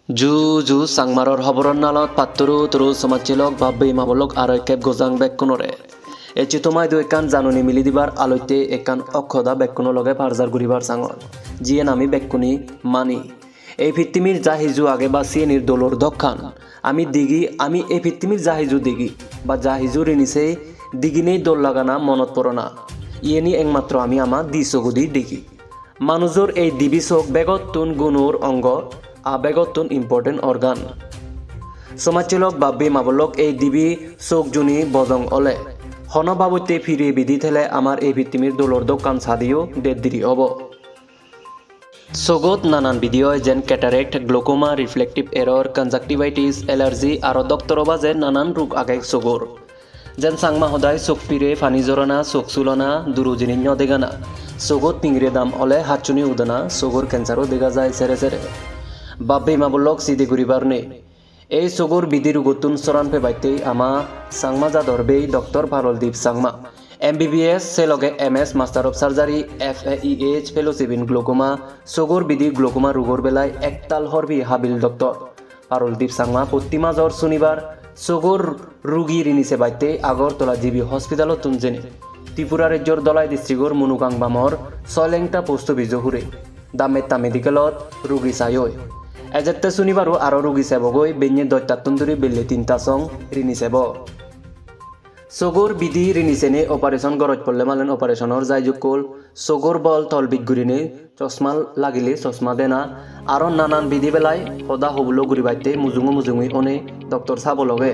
জু সাংমাৰৰ খবৰৰ নালত পাত্তৰু তৰু সমাজচিলক ভাবি মাবলক আৰু কেব গজাং বেকুনৰে এচি তোমাই দু একান জানুনি মিলি দিবাৰ আলৈতে একান অক্ষদা বেকুনৰ লগে পাৰজাৰ ঘুৰিবাৰ চাঙৰ যিয়ে নামি বেকুনি মানি এই ভিত্তিমির জাহিজু আগে বা সিএনির দোলর দক্ষান আমি এই ভিত্তিমির জাহিজু দিগি বা জাহিজু রিনিসে দিগিনেই দোল লাগানা মনত পড়না ইয়েনি একমাত্র আমি আমা দিছগুদি দিগি মানুষের এই দিবি চোখ বেগতুন গুণর অঙ্গ আবেগতুন ইম্পর্টেন্ট অর্গান সমাজচিলক ভাবি মাবলক এই দিবি চোখ জুনি বজং অলে হন বাবুতে ফিরে বিধি থেলে আমার এই ভিত্তিমির দোলর দোকান সাদিও দেড় হব চোগত নানান ভিডিও যেন cataract glaucoma reflective error conjunctivitis allergy আর ডক্টর বাজে নানান রোগ আগে চোগর যেন চাংমা সদায় চোখ পিরে ফানি জরনা চোখ চুলনা দুরুজিনিন্য দেগানা চোগত পিংরে দাম অলে হাতচুনি উদানা চোগর ক্যান্সারও দেখা যায় সেরে সেরে বাব্বে মাবলক সিদে ঘুরিবার নে এই চোগর বিধি রুগতুন চরানপে বাইতে আমা চাংমা যা ধরবেই ডক্টর পারলদীপ চাংমা MBBS সে লগে MS master of surgery FAEH fellowship in glaucoma চোগর বিধি গ্লোকোমা রোগর বেলায় একতাল হরবি হাবিল ডক্টর পারলদীপ চাংমা প্রতি মাজর শনিবার চোগর রুগী রিনিসে বাইতে আগরতলা জিবি হসপিটালত তুনজেনে ত্রিপুরা রাজ্যর দলাই ডিস্ট্রিক্টর মুনুকাং বামর ছয়লেংটা পোস্ট বিজহুরে দামেত্তা মেডিকেলত রুগী চাইয় এজেতে শনিবারও আরও রুগী সেবগৈ বেnye দৈত্যাতুন্দুরি বেলে 3টা সং রিনি সেব চোগর বিধি রিনিসেনে অপারেশন গরজ পড়লে মালেন অপারেশনের যাইজুক কল চোগর বল তলবিক ঘুরিনে চশমা লাগিলে চশমা দেনা আর নানান বিধি বেলায় সদা হবুলো ঘুরি বাইতে মুজুঙুই অনে ডক্টর চাব লগে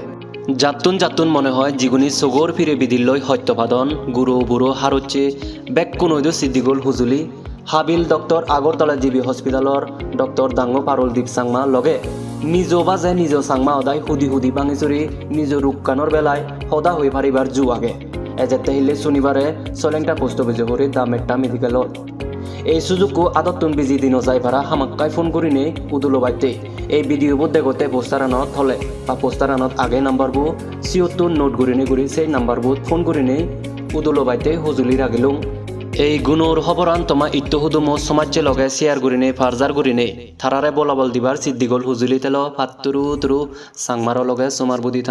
জাতুন মনে হয় জিগুনি চোগর ফিরে বিধির লই সত্যপাদন গুরু বুড়ো হারুচ্ছে বেকুনৈদু সিদ্দিগুল হুজুলি হাবিল ডক্টর আগরতলা জিবি হসপিটালর ডক্টর দাঙ্গ পারলদীপ চাংমা লগে নিজ বাজে নিজ চাংমা সদায় সুদি ভাঙিচুরি নিজ ৰূপকানৰ বেলায় সদা হৈ ফারিবার জু আগে এজেতে হিলে শনিবারে ছলেংটা পোস্ট অভিযোগরে দামেট্টা মেডিকেলত এই সুযোগকো আদতুন বিজি দিন যাই ভাড়া হামাক্কাই ফোন করিনে উদুলো বাইতে এই ভিডিওবোৰ দেখতে পোস্টাৰানত হলে বা পোস্টাৰানত আগে নাম্বাৰবো সিওতুন নোট কৰিনে সেই নাম্বাৰবোৰ ফোন করিনে উদুলো বাইতে হুজুলি রাগিলুম এই গুণর খবরান তোমা ইত্য হুদুম সমাজে লগে শেয়ার করিনে ফারজার করিনে থারারে বলাবল দিবার সিদ্দিগল হুজুলি তেল ফাত্তুরু তুরু চাংমার লগে সোমার বুদ্ধি